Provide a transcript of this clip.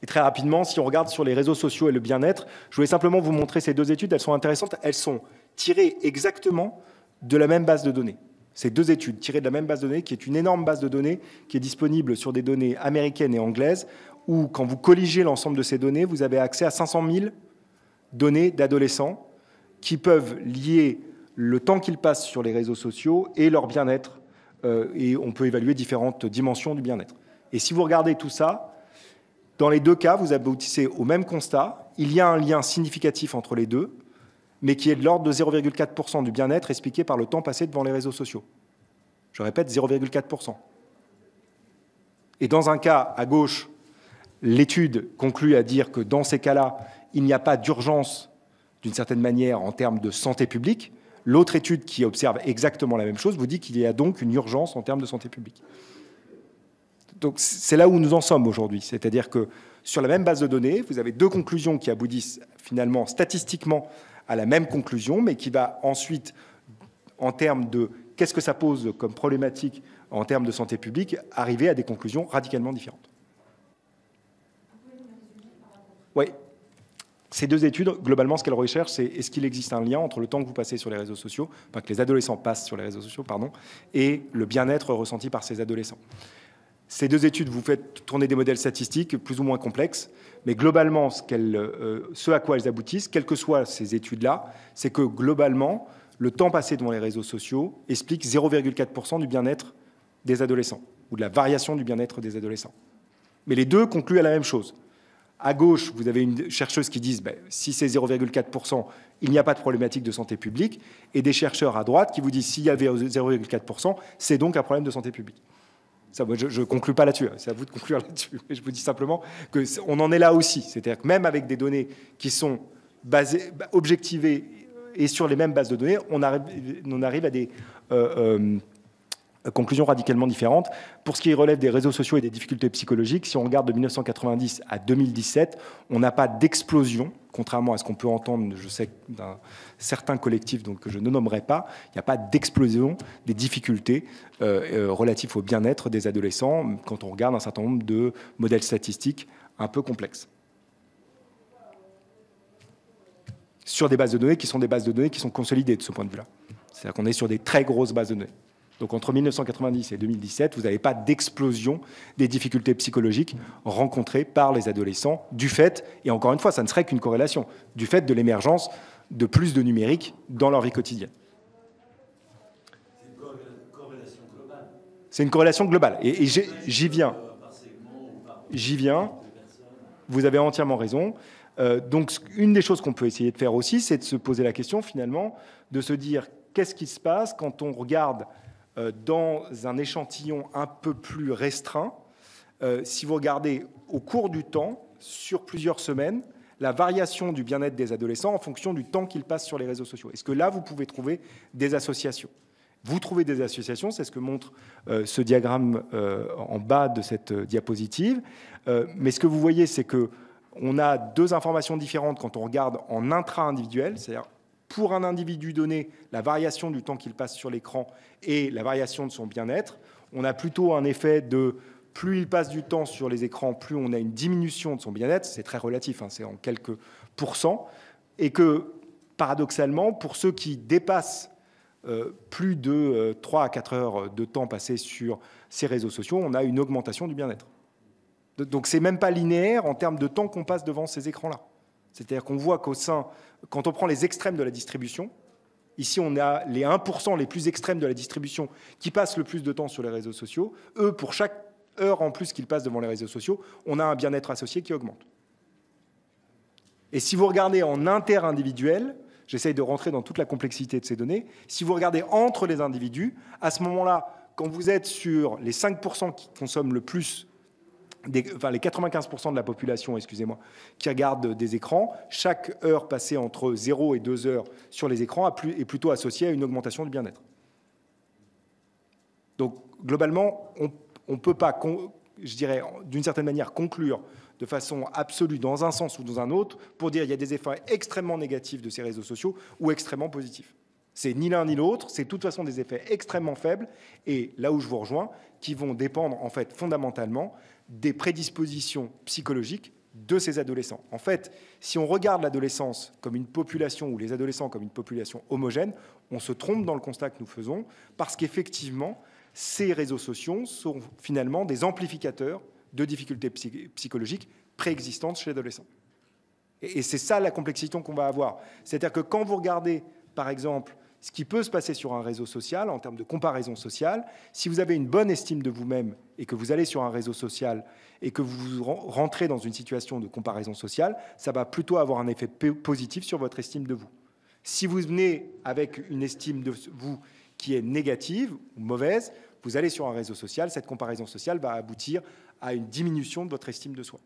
Et très rapidement, si on regarde sur les réseaux sociaux et le bien-être, je voulais simplement vous montrer ces deux études. Elles sont intéressantes. Elles sont tirées exactement de la même base de données. Ces deux études tirées de la même base de données, qui est une énorme base de données, qui est disponible sur des données américaines et anglaises, où quand vous colligez l'ensemble de ces données, vous avez accès à 500 000 données d'adolescents qui peuvent lier le temps qu'ils passent sur les réseaux sociaux et leur bien-être. Et on peut évaluer différentes dimensions du bien-être. Et si vous regardez tout ça, dans les deux cas, vous aboutissez au même constat. Il y a un lien significatif entre les deux, mais qui est de l'ordre de 0,4% du bien-être expliqué par le temps passé devant les réseaux sociaux. Je répète, 0,4%. Et dans un cas, à gauche, l'étude conclut à dire que dans ces cas-là, il n'y a pas d'urgence, d'une certaine manière, en termes de santé publique. L'autre étude qui observe exactement la même chose vous dit qu'il y a donc une urgence en termes de santé publique. Donc c'est là où nous en sommes aujourd'hui. C'est-à-dire que sur la même base de données, vous avez deux conclusions qui aboutissent finalement statistiquement à la même conclusion, mais qui va ensuite, en termes de qu'est-ce que ça pose comme problématique en termes de santé publique, arriver à des conclusions radicalement différentes. Oui. Ces deux études, globalement, ce qu'elles recherchent, c'est est-ce qu'il existe un lien entre le temps que vous passez sur les réseaux sociaux, enfin que les adolescents passent sur les réseaux sociaux, pardon, et le bien-être ressenti par ces adolescents. Ces deux études, vous faites tourner des modèles statistiques plus ou moins complexes, mais globalement, ce à quoi elles aboutissent, quelles que soient ces études-là, c'est que globalement, le temps passé devant les réseaux sociaux explique 0,4% du bien-être des adolescents, ou de la variation du bien-être des adolescents. Mais les deux concluent à la même chose. À gauche, vous avez une chercheuse qui dit si c'est 0,4%, il n'y a pas de problématique de santé publique, et des chercheurs à droite qui vous disent s'il y avait 0,4%, c'est donc un problème de santé publique. Ça, moi, je ne conclus pas là-dessus, c'est à vous de conclure là-dessus. Je vous dis simplement qu'on en est là aussi. C'est-à-dire que même avec des données qui sont basées, objectivées et sur les mêmes bases de données, on arrive à des conclusions radicalement différentes. Pour ce qui relève des réseaux sociaux et des difficultés psychologiques, si on regarde de 1990 à 2017, on n'a pas d'explosion, contrairement à ce qu'on peut entendre, je sais, d'un certain collectif donc, que je ne nommerai pas, il n'y a pas d'explosion des difficultés relatives au bien-être des adolescents quand on regarde un certain nombre de modèles statistiques un peu complexes. Sur des bases de données qui sont des bases de données qui sont consolidées de ce point de vue-là. C'est-à-dire qu'on est sur des très grosses bases de données. Donc entre 1990 et 2017, vous n'avez pas d'explosion des difficultés psychologiques rencontrées par les adolescents du fait, et encore une fois, ça ne serait qu'une corrélation, du fait de l'émergence de plus de numérique dans leur vie quotidienne. C'est une corrélation globale. C'est une corrélation globale. Et j'y viens. J'y viens. Vous avez entièrement raison. Donc une des choses qu'on peut essayer de faire aussi, c'est de se poser la question finalement, de se dire qu'est-ce qui se passe quand on regarde dans un échantillon un peu plus restreint, si vous regardez au cours du temps, sur plusieurs semaines, la variation du bien-être des adolescents en fonction du temps qu'ils passent sur les réseaux sociaux. Est-ce que là, vous pouvez trouver des associations ? Vous trouvez des associations, c'est ce que montre ce diagramme en bas de cette diapositive. Mais ce que vous voyez, c'est qu'on a deux informations différentes quand on regarde en intra-individuel, c'est-à-dire pour un individu donné, la variation du temps qu'il passe sur l'écran et la variation de son bien-être. On a plutôt un effet de plus il passe du temps sur les écrans, plus on a une diminution de son bien-être. C'est très relatif, hein, c'est en quelques pourcents. Et que, paradoxalement, pour ceux qui dépassent plus de 3 à 4 heures de temps passé sur ces réseaux sociaux, on a une augmentation du bien-être. Donc, ce n'est même pas linéaire en termes de temps qu'on passe devant ces écrans-là. C'est-à-dire qu'on voit qu'au sein, quand on prend les extrêmes de la distribution, ici on a les 1% les plus extrêmes de la distribution qui passent le plus de temps sur les réseaux sociaux. Eux, pour chaque heure en plus qu'ils passent devant les réseaux sociaux, on a un bien-être associé qui augmente. Et si vous regardez en inter-individuel, j'essaye de rentrer dans toute la complexité de ces données, si vous regardez entre les individus, à ce moment-là, quand vous êtes sur les 5% qui consomment le plus, les 95% de la population, excusez-moi, qui regardent des écrans, chaque heure passée entre 0 et 2 heures sur les écrans est plutôt associée à une augmentation du bien-être. Donc, globalement, on ne peut pas, je dirais, d'une certaine manière, conclure de façon absolue dans un sens ou dans un autre pour dire qu'il y a des effets extrêmement négatifs de ces réseaux sociaux ou extrêmement positifs. C'est ni l'un ni l'autre, c'est de toute façon des effets extrêmement faibles et là où je vous rejoins, qui vont dépendre en fait fondamentalement des prédispositions psychologiques de ces adolescents. En fait, si on regarde l'adolescence comme une population ou les adolescents comme une population homogène, on se trompe dans le constat que nous faisons parce qu'effectivement, ces réseaux sociaux sont finalement des amplificateurs de difficultés psychologiques préexistantes chez l'adolescent. Et c'est ça la complexité qu'on va avoir. C'est-à-dire que quand vous regardez, par exemple, ce qui peut se passer sur un réseau social, en termes de comparaison sociale, si vous avez une bonne estime de vous-même et que vous allez sur un réseau social et que vous rentrez dans une situation de comparaison sociale, ça va plutôt avoir un effet positif sur votre estime de vous. Si vous venez avec une estime de vous qui est négative ou mauvaise, vous allez sur un réseau social, cette comparaison sociale va aboutir à une diminution de votre estime de soi.